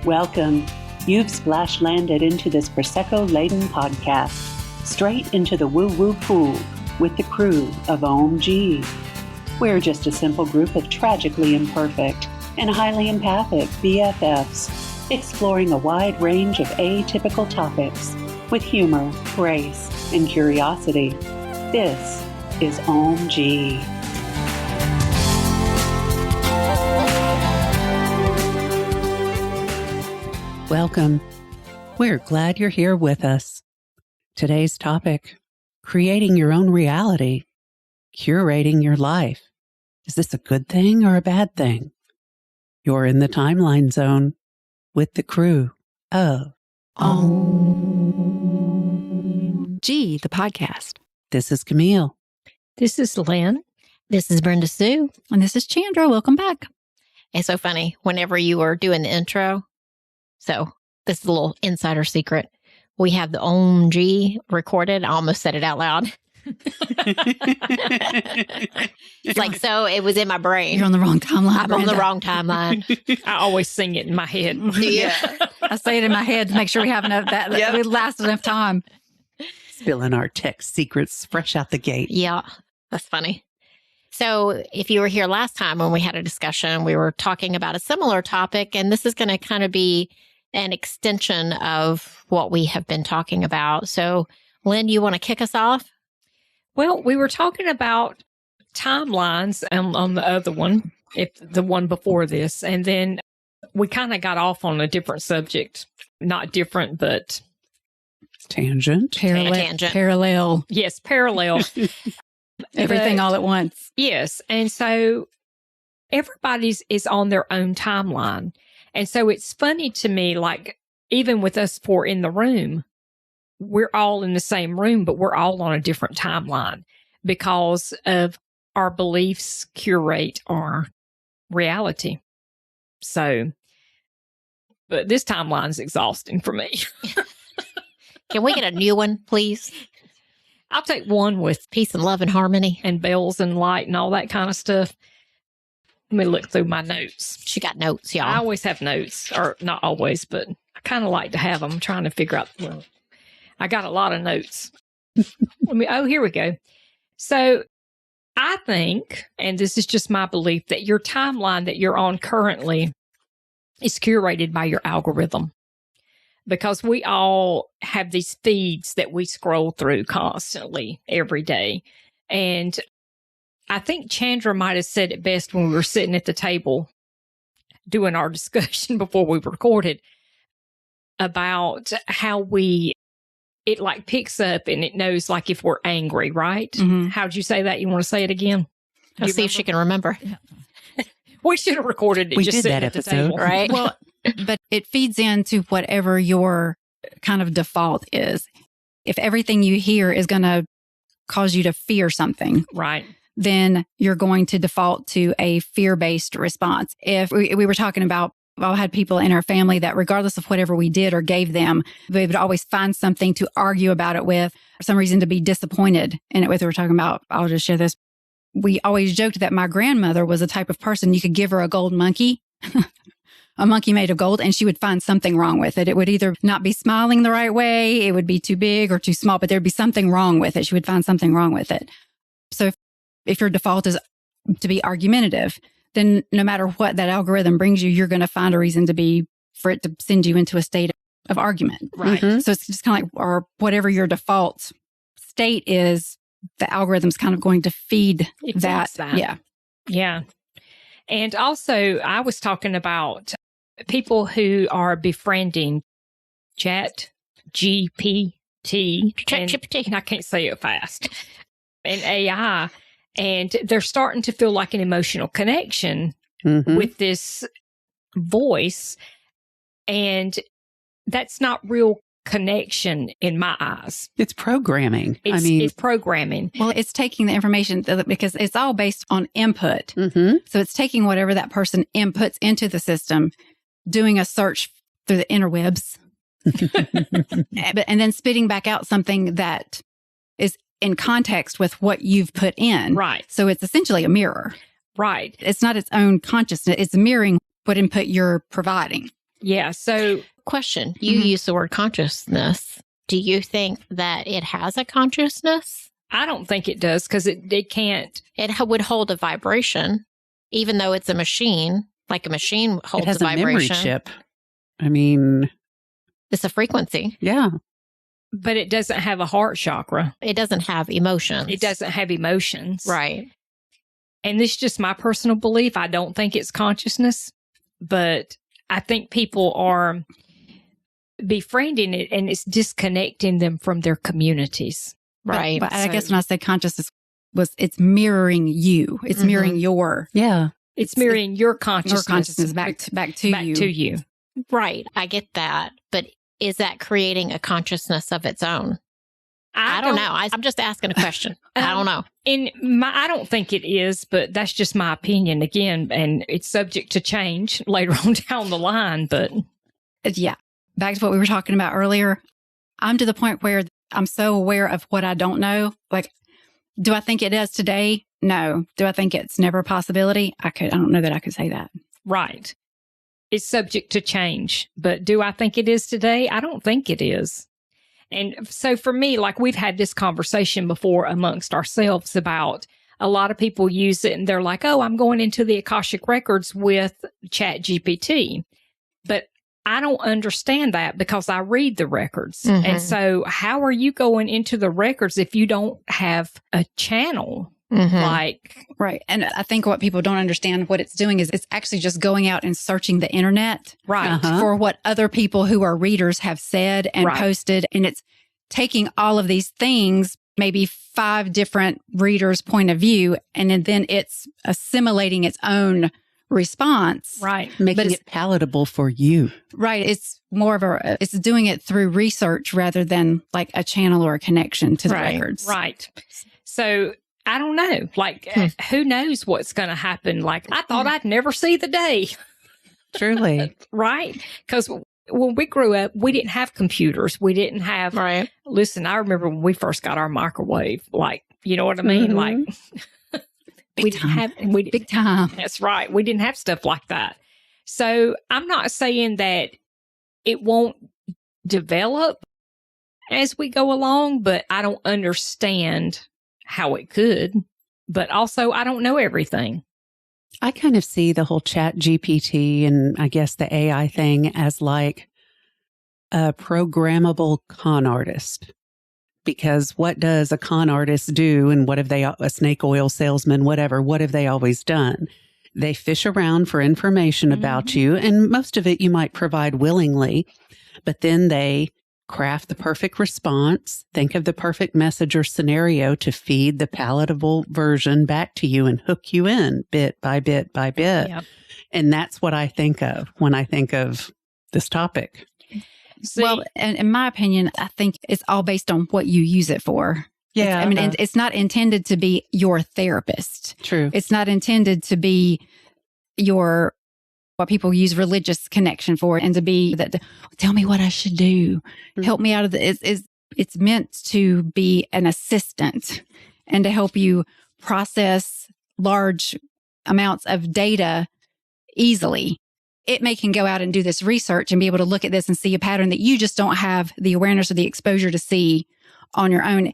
Welcome. You've splash landed into this Prosecco-laden podcast, straight into the woo-woo pool with the crew of Ohm-g. We're just a simple group of tragically imperfect and highly empathic BFFs, exploring a wide range of atypical topics with humor, grace, and curiosity. This is Ohm-g. Welcome. We're glad you're here with us. Today's topic, creating your own reality, curating your life. Is this a good thing or a bad thing? You're in the timeline zone with the crew of Ohm-g, the podcast. This is Camille. This is Lynn. This is Brenda Sue. And this is Chandra. Welcome back. It's so funny. Whenever you were doing the intro, so this is a little insider secret. We have the Ohm-g recorded. I almost said it out loud. It's like, so it was in my brain. You're on the wrong timeline. I'm on the wrong timeline. I always sing it in my head. Yeah. I say it in my head to make sure we have enough that it lasts enough time. Spilling our tech secrets fresh out the gate. Yeah, that's funny. So if you were here last time when we had a discussion, we were talking about a similar topic, and this is going to kind of be an extension of what we have been talking about. So, Lynn, you want to kick us off? Well, we were talking about timelines on the other one, the one before this, and then we kind of got off on a different subject. Not different, but Tangent. Parallel. yes, parallel. Everything all at once. Yes. And so everybody's is on their own timeline. And so it's funny to me, like, even with us four in the room, we're all in the same room, but we're all on a different timeline because of our beliefs curate our reality. So, but this timeline's exhausting for me. Can we get a new one, please? I'll take one with Peace and love and harmony. and bells and light and all that kind of stuff. Let me look through my notes. She got notes, y'all. I always have notes, or not always, but I kind of like to have them. I'm trying to figure out. Well, I got a lot of notes. Here we go. So I think, and this is just my belief, that your timeline that you're on currently is curated by your algorithm. Because we all have these feeds that we scroll through constantly every day. And I think Chandra might have said it best when we were sitting at the table doing our discussion before we recorded about how it like picks up and it knows like if we're angry, right? Mm-hmm. How'd you say that? You want to say it again? Let's see if she can remember. We should have recorded it. We just did sitting that at the episode. table. Right? Well, but it feeds into whatever your kind of default is. If everything you hear is going to cause you to fear something, Right. then you're going to default to a fear-based response. If we were talking about, I had people in our family that regardless of whatever we did or gave them, they would always find something to argue about it with, or some reason to be disappointed in it with. We were talking about, I'll just share this. We always joked that my grandmother was the type of person you could give her a gold monkey, a monkey made of gold, and she would find something wrong with it. It would either not be smiling the right way, it would be too big or too small, but there'd be something wrong with it. She would find something wrong with it. So if your default is to be argumentative, then no matter what that algorithm brings you, you're going to find a reason for it to send you into a state of argument. Right. Mm-hmm. So it's just kind of like, or whatever your default state is, the algorithm's kind of going to feed It that. feeds that. Yeah. Yeah. And also, I was talking about people who are befriending Chat GPT. ChatGPT. And I can't say it fast. And AI. And they're starting to feel like an emotional connection Mm-hmm. with this voice. And that's not real connection in my eyes. It's programming. It's programming. Well, it's taking the information because it's all based on input. Mm-hmm. So it's taking whatever that person inputs into the system, doing a search through the interwebs, and then spitting back out something that is in context with what you've put in. Right. So it's essentially a mirror. Right. It's not its own consciousness. It's mirroring what input you're providing. Yeah. So, question, you use the word consciousness. Do you think that it has a consciousness? I don't think it does because it can't. It would hold a vibration, even though it's a machine. Like a machine holds It has a a memory vibration. chip. I mean, It's a frequency. yeah. But it doesn't have a heart chakra. It doesn't have emotions. It doesn't have emotions. Right. And this is just my personal belief. I don't think it's consciousness, but I think people are befriending it and it's disconnecting them from their communities. Right. But I guess when I say consciousness it's mirroring you. It's mirroring your It's mirroring your consciousness, back to you. Right. I get that. But is that creating a consciousness of its own? I don't know. I'm just asking a question. I don't know. I don't think it is, but that's just my opinion again, and it's subject to change later on down the line. But yeah, back to what we were talking about earlier. I'm to the point where I'm so aware of what I don't know. Like, do I think it is today? No. Do I think it's never a possibility? I don't know that I could say that. Right. It's subject to change, but do I think it is today? I don't think it is. And so for me, like we've had this conversation before amongst ourselves about a lot of people use it and they're like, oh, I'm going into the Akashic records with ChatGPT. But I don't understand that because I read the records. Mm-hmm. And so how are you going into the records if you don't have a channel? Mm-hmm. Right. And I think what people don't understand what it's doing is it's actually just going out and searching the internet for what other people who are readers have said and posted. And it's taking all of these things, maybe 5 different readers' point of view, and then it's assimilating its own response. Right. Making it palatable for you. Right. It's more of it's doing it through research rather than like a channel or a connection to the records. Right. So I don't know. Like, who knows what's going to happen? Like, I thought I'd never see the day. Truly. Right? Because when we grew up, we didn't have computers. We didn't have, listen, I remember when we first got our microwave, like, you know what I mean? Like, big time. That's right. We didn't have stuff like that. So I'm not saying that it won't develop as we go along, but I don't understand how it could, but also I don't know everything. I kind of see the whole Chat GPT and I guess the AI thing as like a programmable con artist. Because what does a con artist do? And what have they, a snake oil salesman, whatever, what have they always done? They fish around for information about you, and most of it you might provide willingly, but then they craft the perfect response, think of the perfect message or scenario to feed the palatable version back to you and hook you in bit by bit by bit. Yep. And that's what I think of when I think of this topic. See, well, and in my opinion, I think it's all based on what you use it for. Yeah. It's not intended to be your therapist. True. It's not intended to be your what people use religious connection for, and to be that tell me what I should do, help me out of the. It's meant to be an assistant and to help you process large amounts of data easily. It can go out and do this research and be able to look at this and see a pattern that you just don't have the awareness or the exposure to see on your own.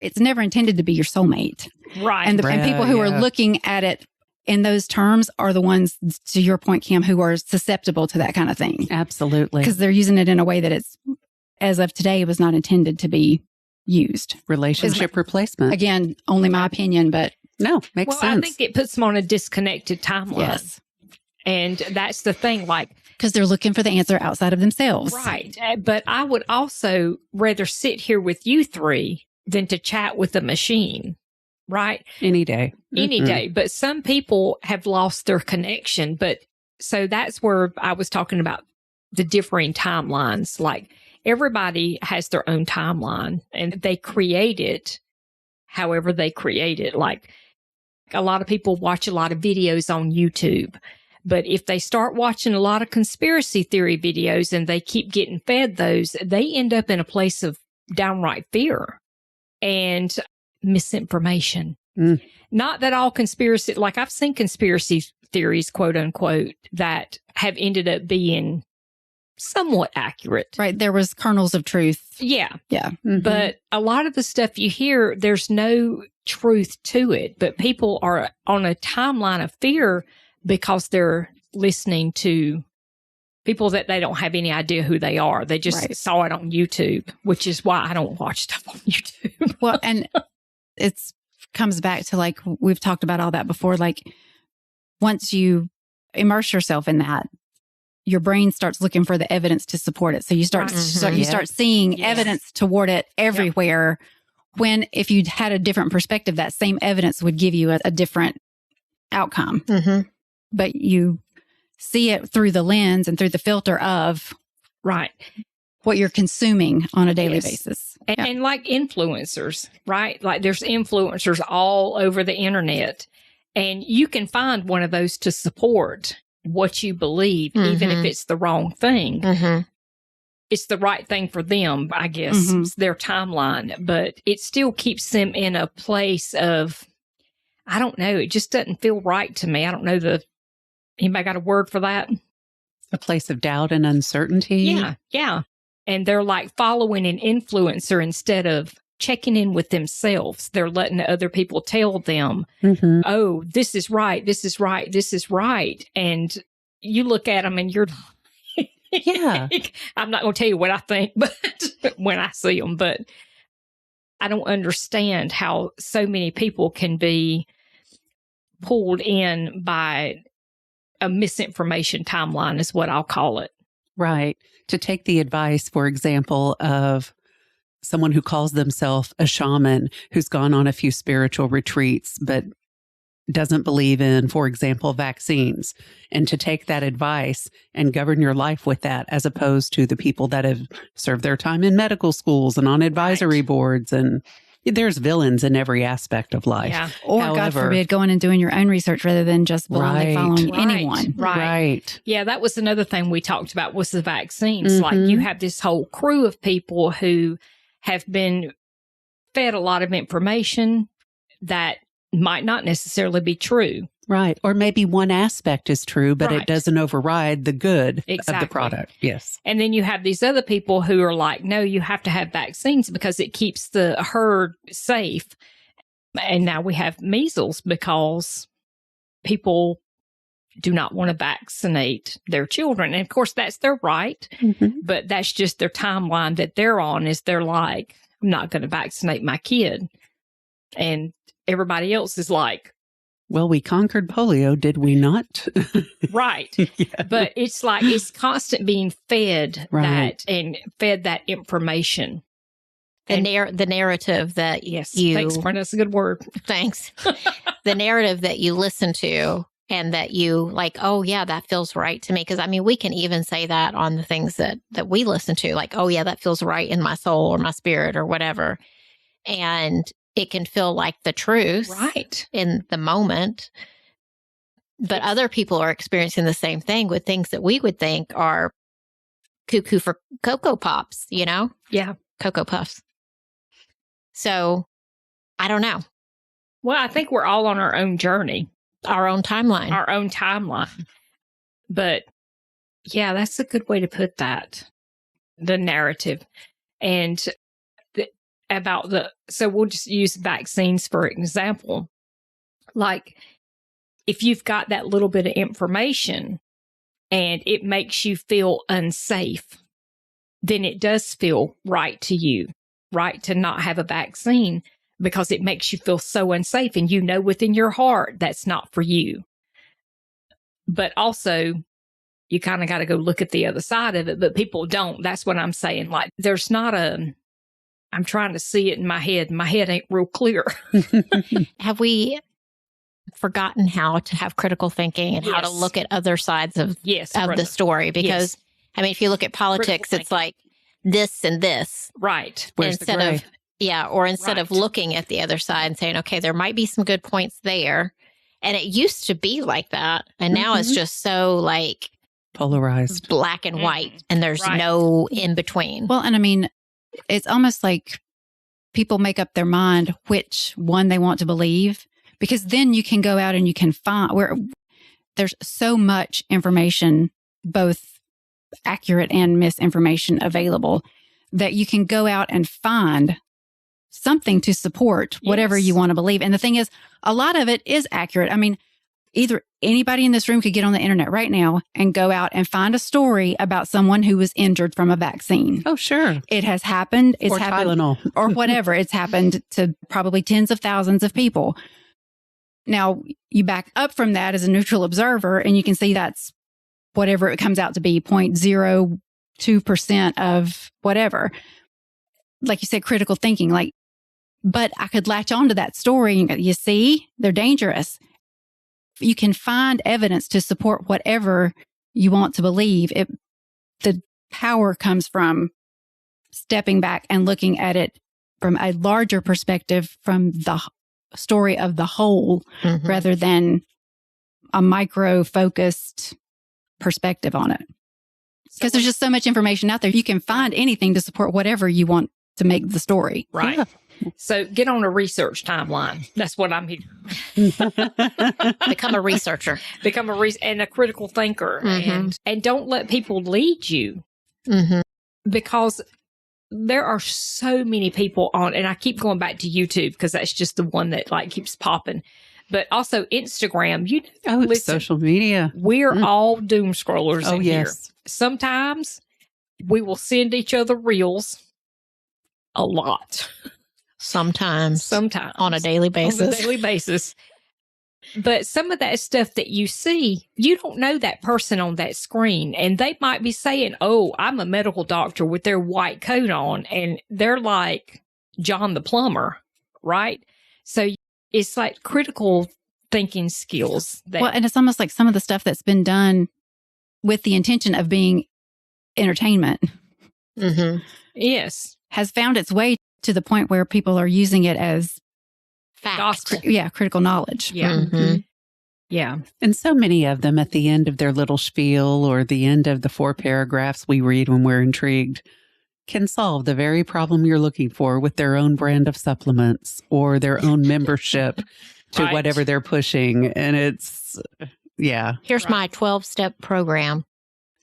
It's never intended to be your soulmate. right. And people who are looking at it in those terms are the ones, to your point, Kim, who are susceptible to that kind of thing. Absolutely. Because they're using it in a way that it's, as of today, was not intended to be used. Relationship replacement. Again, only my opinion, but no, makes sense. I think it puts them on a disconnected timeline. yes. And that's the thing, like, Because they're looking for the answer outside of themselves. right. But I would also rather sit here with you three than to chat with a machine. Right. Any day. Any day. But some people have lost their connection. But so that's where I was talking about the differing timelines. Like everybody has their own timeline and they create it however they create it. Like a lot of people watch a lot of videos on YouTube. But if they start watching a lot of conspiracy theory videos and they keep getting fed those, they end up in a place of downright fear and misinformation. Not that all conspiracy, like I've seen conspiracy theories, quote unquote, that have ended up being somewhat accurate. Right. There was kernels of truth. Yeah. Yeah. Mm-hmm. But a lot of the stuff you hear, there's no truth to it. But people are on a timeline of fear because they're listening to people that they don't have any idea who they are. They just saw it on YouTube, which is why I don't watch stuff on YouTube. Well, and it's comes back to like, we've talked about all that before. Like once you immerse yourself in that, your brain starts looking for the evidence to support it. So you start, start seeing evidence toward it everywhere. When if you had a different perspective, that same evidence would give you a different outcome. Mm-hmm. But you see it through the lens and through the filter of what you're consuming on a daily basis. And like influencers, right? Like there's influencers all over the internet, and you can find one of those to support what you believe, even if it's the wrong thing. Mm-hmm. It's the right thing for them, I guess. It's their timeline, but it still keeps them in a place of, I don't know, it just doesn't feel right to me. I don't know anybody got a word for that? A place of doubt and uncertainty. Yeah. And they're like following an influencer instead of checking in with themselves. They're letting other people tell them, oh, this is right, this is right, this is right. And you look at them and you're I'm not going to tell you what I think, but when I see them, but I don't understand how so many people can be pulled in by a misinformation timeline is what I'll call it. Right. To take the advice, for example, of someone who calls themselves a shaman who's gone on a few spiritual retreats, but doesn't believe in, for example, vaccines, and to take that advice and govern your life with that, as opposed to the people that have served their time in medical schools and on advisory boards. And there's villains in every aspect of life. Yeah. Or God forbid, going and doing your own research rather than just blindly following anyone. Right. Yeah, that was another thing we talked about was the vaccines. Like you have this whole crew of people who have been fed a lot of information that might not necessarily be true. Right. Or maybe one aspect is true, but it doesn't override the good of the product. Yes. And then you have these other people who are like, no, you have to have vaccines because it keeps the herd safe. And now we have measles because people do not want to vaccinate their children. And of course, that's their right, but that's just their timeline that they're on is they're like, I'm not going to vaccinate my kid. And everybody else is like, well, we conquered polio, did we not? Right. But it's like, it's constant being fed that and fed that information. The narrative that thanks, Brenda, that's a good word. Thanks. The narrative that you listen to and that you like, oh yeah, that feels right to me. Because I mean, we can even say that on the things that we listen to, like, oh yeah, that feels right in my soul or my spirit or whatever. And it can feel like the truth in the moment. But other people are experiencing the same thing with things that we would think are cuckoo for Cocoa Pops, you know? Yeah. Cocoa Puffs. So I don't know. Well, I think we're all on our own journey. Our own timeline. But yeah, that's a good way to put that. The narrative. And so we'll just use vaccines for example. Like if you've got that little bit of information and it makes you feel unsafe, then it does feel right to you, right, to not have a vaccine because it makes you feel so unsafe and you know within your heart that's not for you. But also you kind of got to go look at the other side of it, but people don't. That's what I'm saying. Like there's not I'm trying to see it in my head. My head ain't real clear. Have we forgotten how to have critical thinking and how to look at other sides of the story? Because, I mean, if you look at politics, it's like this and this. Right. Instead of looking at the other side and saying, okay, there might be some good points there. And it used to be like that. And now it's just so like polarized, black and white. And there's no in between. Well, and I mean, it's almost like people make up their mind which one they want to believe, because then you can go out and you can find where there's so much information, both accurate and misinformation available, that you can go out and find something to support whatever you want to believe. And the thing is, a lot of it is accurate. I mean, either anybody in this room could get on the internet right now and go out and find a story about someone who was injured from a vaccine. Oh, sure. It has happened. It's or happened, Tylenol. or whatever. It's happened to probably tens of thousands of people. Now, you back up from that as a neutral observer, and you can see that's whatever it comes out to be, 0.02% of whatever. Like you said, critical thinking. Like, but I could latch onto that story and go, you see, they're dangerous. You can find evidence to support whatever you want to believe. The power comes from stepping back and looking at it from a larger perspective, from the story of the whole, rather than a micro-focused perspective on it. Because there's just so much information out there. You can find anything to support whatever you want to make the story. Right. Yeah. So get on a research timeline. That's what I'm here. Become a researcher. And a critical thinker. And don't let people lead you. Because there are so many people on, and I keep going back to YouTube because that's just the one that like keeps popping. But also Instagram. Listen, social media. We're all doom scrollers in yes. here. Sometimes we will send each other reels a lot. Sometimes. On a daily basis. But some of that stuff that you see, you don't know that person on that screen. And they might be saying, oh, I'm a medical doctor with their white coat on. And they're like John the plumber, right? So it's like critical thinking skills. And it's almost like some of the stuff that's been done with the intention of being entertainment. Yes. Has found its way to the point where people are using it as fact. Critical knowledge. Yeah. Yeah. And so many of them at the end of their little spiel or the end of the 4 paragraphs we read when we're intrigued can solve the very problem you're looking for with their own brand of supplements or their own membership to whatever they're pushing. And it's, Here's my 12-step program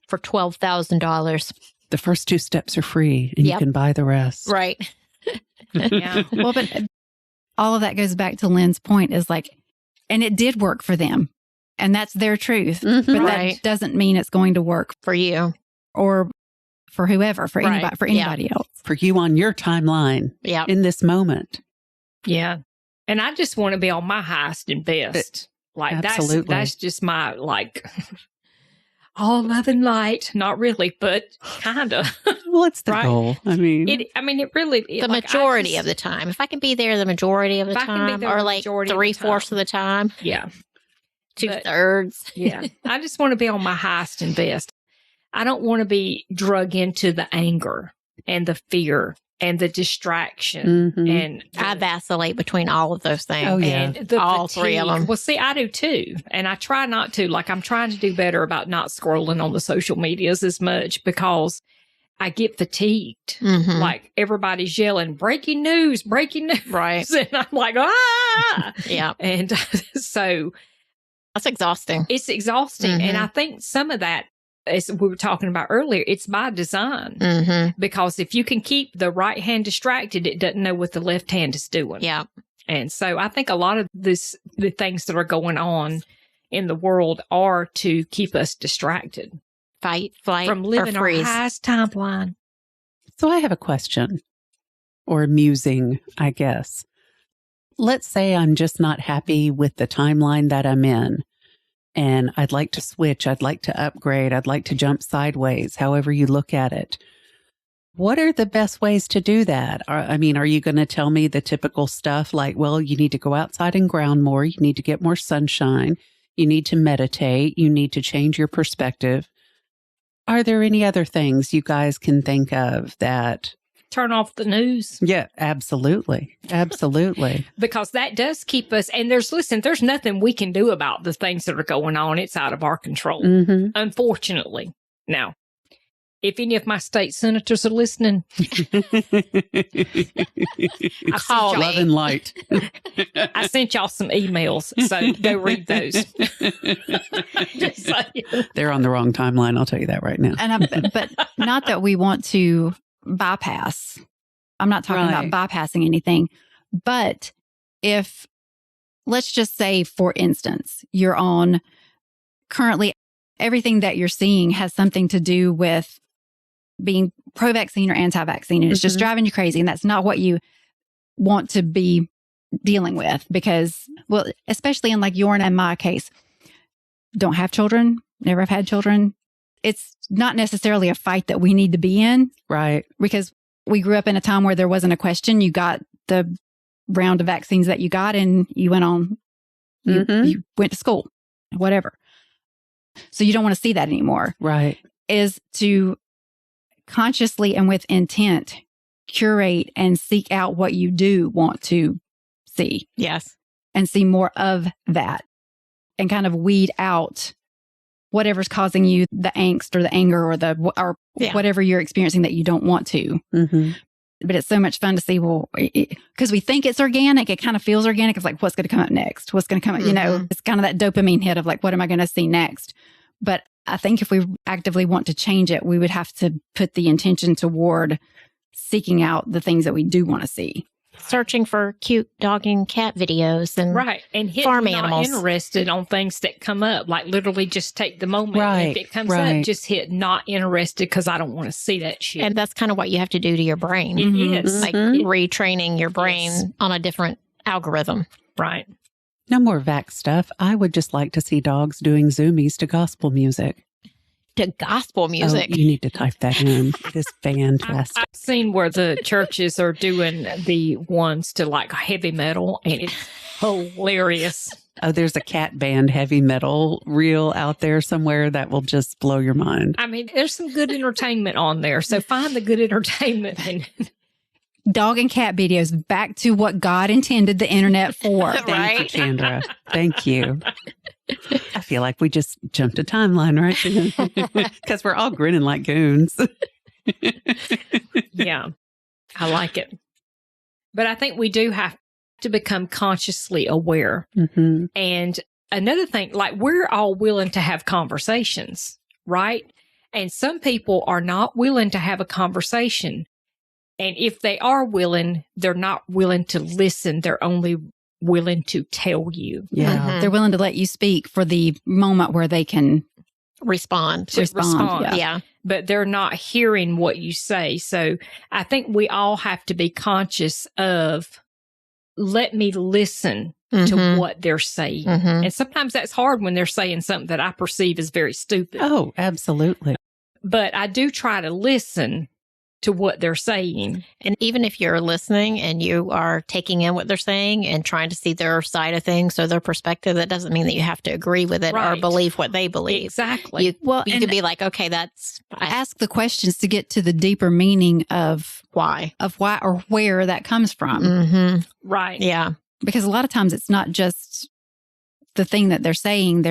for $12,000. The first 2 steps are free and you can buy the rest. Right. Yeah. Well, but all of that goes back to Lynn's point is like, and it did work for them. And that's their truth. But that doesn't mean it's going to work for you or for whoever, for anybody else. For you on your timeline in this moment. Yeah. And I just want to be on my highest and best. That's just my all love and light. Not really, but kind of. Well, it's the goal. I mean, it really, the majority of the time. If I can be there the majority of the time, or like 3/4 of the time. Yeah. 2/3. Yeah. I just want to be on my highest and best. I don't want to be drug into the anger and the fear and the distraction. And I vacillate between all of those things. Oh, yeah. And all fatigue. 3 of them. Well, see, I do too. And I try not to. Like, I'm trying to do better about not scrolling on the social medias as much because I get fatigued. Like, everybody's yelling, breaking news. Right. And I'm like, ah! Yeah. And so that's exhausting. It's exhausting. And I think some of that, as we were talking about earlier, it's by design. Because if you can keep the right hand distracted, it doesn't know what the left hand is doing. Yeah. And so I think a lot of the things that are going on in the world are to keep us distracted. Fight, flight, from living or our freeze. highest timeline. So I have a question, or musing, I guess. Let's say I'm just not happy with the timeline that I'm in. And I'd like to switch. I'd like to upgrade. I'd like to jump sideways, however you look at it. What are the best ways to do that? Are you going to tell me the typical stuff like, well, you need to go outside and ground more. You need to get more sunshine. You need to meditate. You need to change your perspective. Are there any other things you guys can think of that... Turn off the news. Yeah, absolutely. Absolutely. Because that does keep us, and there's nothing we can do about the things that are going on. It's out of our control, unfortunately. Now, if any of my state senators are listening, Call love and light. I sent y'all some emails, so go read those. Just saying. They're on the wrong timeline. I'll tell you that right now. But not that we want to bypass. I'm not talking about bypassing anything. But if, let's just say, for instance, you're on currently everything that you're seeing has something to do with being pro-vaccine or anti-vaccine, and it's just driving you crazy. And that's not what you want to be dealing with because, well, especially in like your and my case, don't have children, never have had children. It's not necessarily a fight that we need to be in. Right. Because we grew up in a time where there wasn't a question. You got the round of vaccines that you got and you went on, you went to school, whatever. So you don't want to see that anymore. Right. Is to consciously and with intent curate and seek out what you do want to see. Yes. And see more of that and kind of weed out whatever's causing you the angst or the anger or whatever you're experiencing that you don't want to. But it's so much fun to see, well, because we think it's organic. It kind of feels organic. It's like, what's going to come up next? What's going to come up? You know, it's kind of that dopamine hit of like, what am I going to see next? But I think if we actively want to change it, we would have to put the intention toward seeking out the things that we do want to see. Searching for cute dog and cat videos and and farm not animals. Interested on things that come up, like literally just take the moment. Right, And if it comes up, just hit not interested because I don't want to see that shit. And that's kind of what you have to do to your brain. It is. Like retraining your brain on a different algorithm. Right. No more vax stuff. I would just like to see dogs doing zoomies to gospel music. To gospel music. Oh, you need to type that in. It is fantastic. I've seen where the churches are doing the ones to like heavy metal, and it's hilarious. Oh, there's a cat band heavy metal reel out there somewhere that will just blow your mind. I mean, there's some good entertainment on there. So find the good entertainment. And Dog and cat videos, back to what God intended the internet for. Thank you, Chandra. Thank you. I feel like we just jumped a timeline, right? Because we're all grinning like goons. Yeah, I like it. But I think we do have to become consciously aware. And another thing, like we're all willing to have conversations, right? And some people are not willing to have a conversation. And if they are willing, they're not willing to listen. They're only willing to tell you. Yeah. They're willing to let you speak for the moment where they can respond. Yeah. But they're not hearing what you say. So I think we all have to be conscious of, let me listen to what they're saying. And sometimes that's hard when they're saying something that I perceive as very stupid. Oh, absolutely. But I do try to listen to what they're saying. And even if you're listening and you are taking in what they're saying and trying to see their side of things or their perspective, that doesn't mean that you have to agree with it or believe what they believe. Exactly. You could be like, okay, that's... ask the questions to get to the deeper meaning of why or where that comes from. Right. Yeah. Because a lot of times it's not just the thing that they're saying.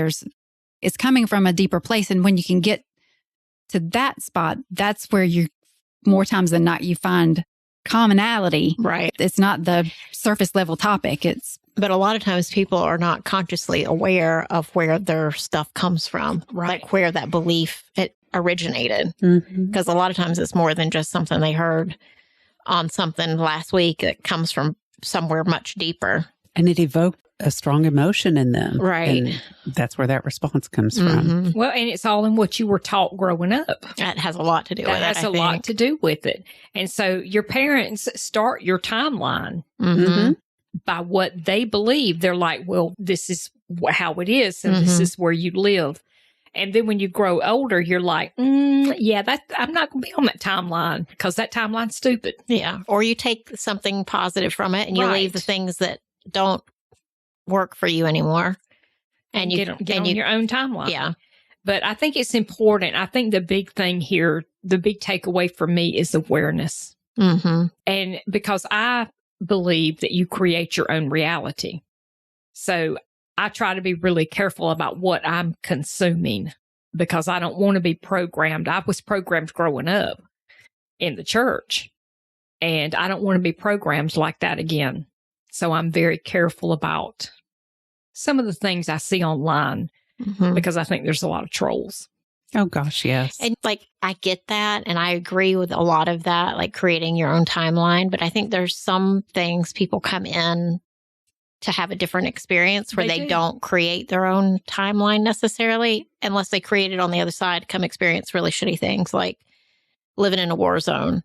It's coming from a deeper place. And when you can get to that spot, that's where more times than not, you find commonality. Right. It's not the surface level topic. But a lot of times people are not consciously aware of where their stuff comes from, like where that belief it originated. Because a lot of times it's more than just something they heard on something last week. It comes from somewhere much deeper. And it evoked a strong emotion in them. Right. And that's where that response comes from. Well, and it's all in what you were taught growing up. That has a lot to do with it. That has a lot to do with it. And so your parents start your timeline by what they believe. They're like, well, this is how it is, and this is where you live. And then when you grow older, you're like, I'm not going to be on that timeline because that timeline's stupid. Yeah. Or you take something positive from it and you leave the things that don't work for you anymore. And you get on your own timeline. Yeah. But I think it's important. I think the big thing here, the big takeaway for me is awareness. And because I believe that you create your own reality. So I try to be really careful about what I'm consuming. because I don't want to be programmed. I was programmed growing up in the church, and I don't want to be programmed like that again. So I'm very careful about some of the things I see online because I think there's a lot of trolls. Oh, gosh, yes. And like, I get that. And I agree with a lot of that, like creating your own timeline. But I think there's some things people come in to have a different experience where they don't create their own timeline necessarily, unless they create it on the other side, come experience really shitty things like living in a war zone,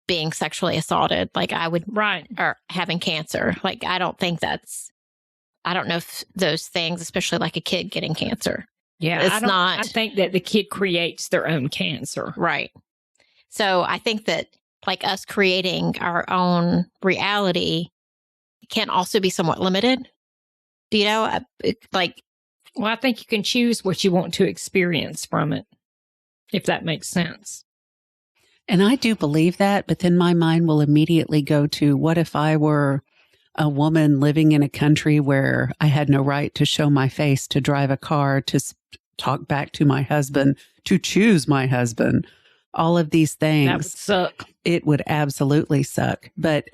being sexually assaulted, like I would, or having cancer. Like, I don't think I don't know if those things, especially like a kid getting cancer. Yeah, I think that the kid creates their own cancer. Right. So I think that like us creating our own reality can also be somewhat limited. Do you know? Well, I think you can choose what you want to experience from it, if that makes sense. And I do believe that, but then my mind will immediately go to, what if I were a woman living in a country where I had no right to show my face, to drive a car, to talk back to my husband, to choose my husband, all of these things. That would suck. It would absolutely suck. But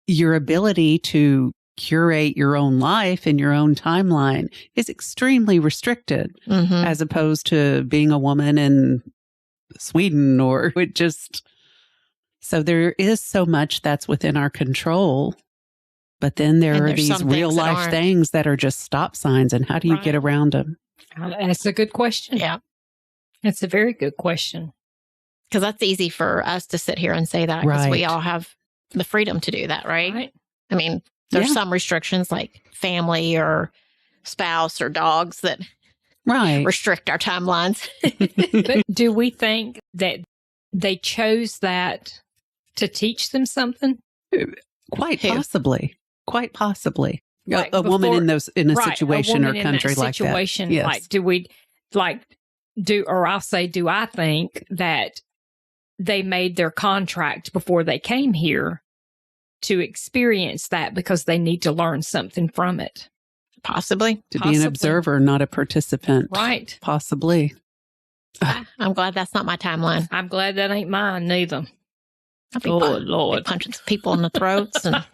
your ability to curate your own life and your own timeline is extremely restricted as opposed to being a woman in Sweden or it just. So there is so much that's within our control. But then there are these real life things that are just stop signs. And how do you get around them? That's a good question. Yeah. It's a very good question. Because that's easy for us to sit here and say that because we all have the freedom to do that, right? I mean, there's some restrictions like family or spouse or dogs that restrict our timelines. But do we think that they chose that to teach them something? Quite possibly. Quite possibly. A woman in a situation or country like that. Yes. Like, do I think that they made their contract before they came here to experience that because they need to learn something from it? Possibly. To be an observer, not a participant. Right. Possibly. I'm glad that's not my timeline. I'm glad that ain't mine neither. Lord. Punching people in the throats and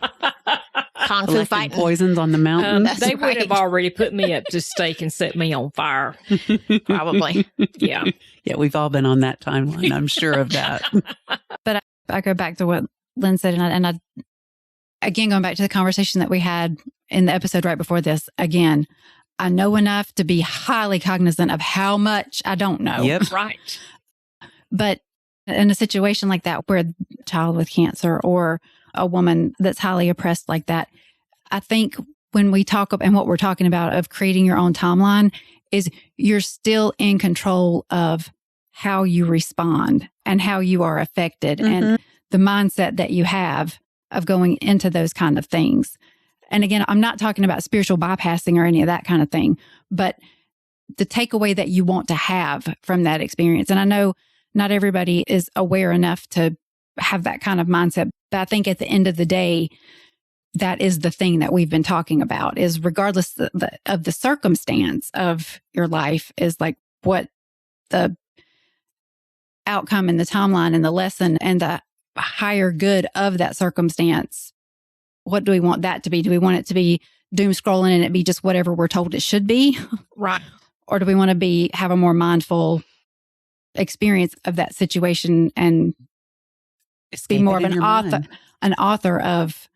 kung fu fighting. Poisons on the mountain. They would have already put me up to stake and set me on fire. Probably. Yeah. Yeah, we've all been on that timeline. I'm sure of that. But I go back to what Lynn said, and I again, going back to the conversation that we had in the episode right before this, again, I know enough to be highly cognizant of how much I don't know. Yep. Right. But in a situation like that, where a child with cancer or a woman that's highly oppressed like that, I think when we talk and what we're talking about of creating your own timeline is you're still in control of how you respond and how you are affected and the mindset that you have of going into those kind of things. And again, I'm not talking about spiritual bypassing or any of that kind of thing, but the takeaway that you want to have from that experience. And I know not everybody is aware enough to have that kind of mindset, but I think at the end of the day, that is the thing that we've been talking about is regardless of the circumstance of your life is like what the outcome and the timeline and the lesson and the higher good of that circumstance. What do we want that to be? Do we want it to be doom scrolling and it be just whatever we're told it should be? Right. Or do we want to have a more mindful experience of that situation and be more of an author of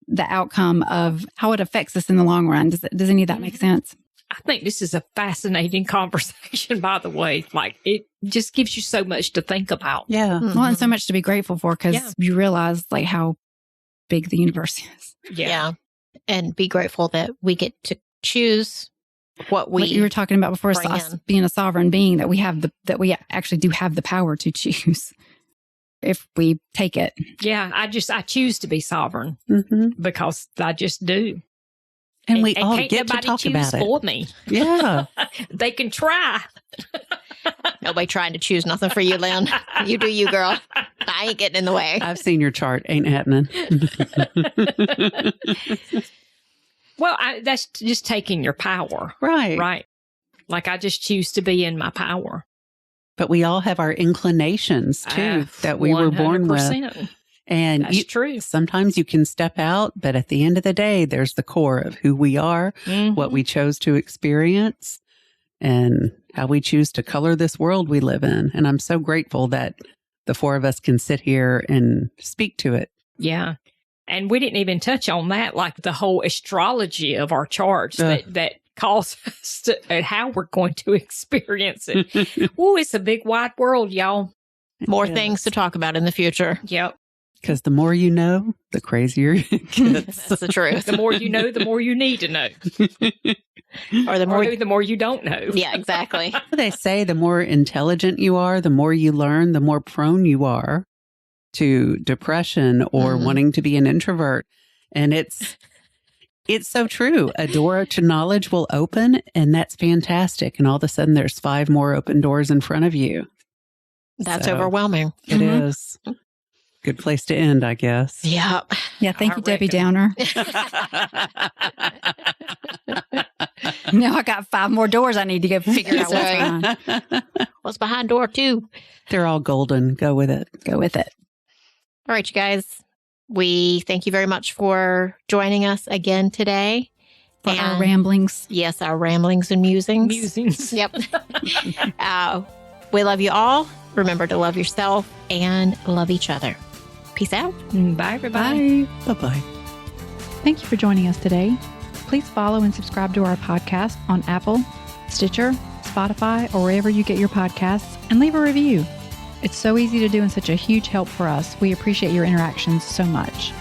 the outcome of how it affects us in the long run? Does any of that make sense? I think this is a fascinating conversation, by the way. Like, it just gives you so much to think about. Yeah. Well, and so much to be grateful for because you realize like how big the universe is. Yeah. And be grateful that we get to choose what you were talking about before, us being a sovereign being, that we actually do have the power to choose if we take it. Yeah. I choose to be sovereign because I just do. And we all get to talk about it. For me. Yeah. They can try. Nobody trying to choose nothing for you, Lynn. You do you, girl. I ain't getting in the way. I've seen your chart. Ain't happening. Well, that's just taking your power. Right. Right. Like I just choose to be in my power. But we all have our inclinations too that we were born with. And that's true. Sometimes you can step out, but at the end of the day, there's the core of who we are, what we chose to experience, and how we choose to color this world we live in. And I'm so grateful that the four of us can sit here and speak to it. Yeah. And we didn't even touch on that, like the whole astrology of our charts that calls us to and how we're going to experience it. Oh, it's a big wide world, y'all. More things to talk about in the future. Yep. Because the more you know, the crazier it gets. That's the truth. The more you know, the more you need to know. Or the more you don't know. Yeah, exactly. They say the more intelligent you are, the more you learn, the more prone you are to depression or wanting to be an introvert. And it's so true. A door to knowledge will open, and that's fantastic. And all of a sudden, there's 5 more open doors in front of you. That's overwhelming. It is. Good place to end, I guess. Yeah. Yeah. Thank you, Debbie Downer. Now I got 5 more doors I need to go figure out what's behind. What's behind door 2? They're all golden. Go with it. Go with it. All right, you guys. We thank you very much for joining us again today. For our ramblings. Yes, our ramblings and musings. Musings. Yep. We love you all. Remember to love yourself and love each other. Peace out. Bye, everybody. Bye. Bye-bye. Thank you for joining us today. Please follow and subscribe to our podcast on Apple, Stitcher, Spotify, or wherever you get your podcasts, and leave a review. It's so easy to do and such a huge help for us. We appreciate your interactions so much.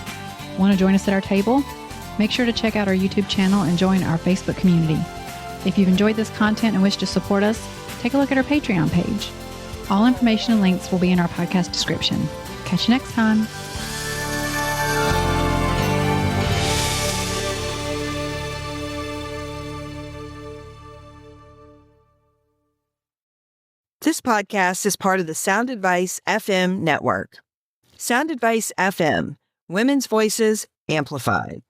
Want to join us at our table? Make sure to check out our YouTube channel and join our Facebook community. If you've enjoyed this content and wish to support us, take a look at our Patreon page. All information and links will be in our podcast description. Catch you next time. This podcast is part of the Sound Advice FM network. Sound Advice FM, women's voices amplified.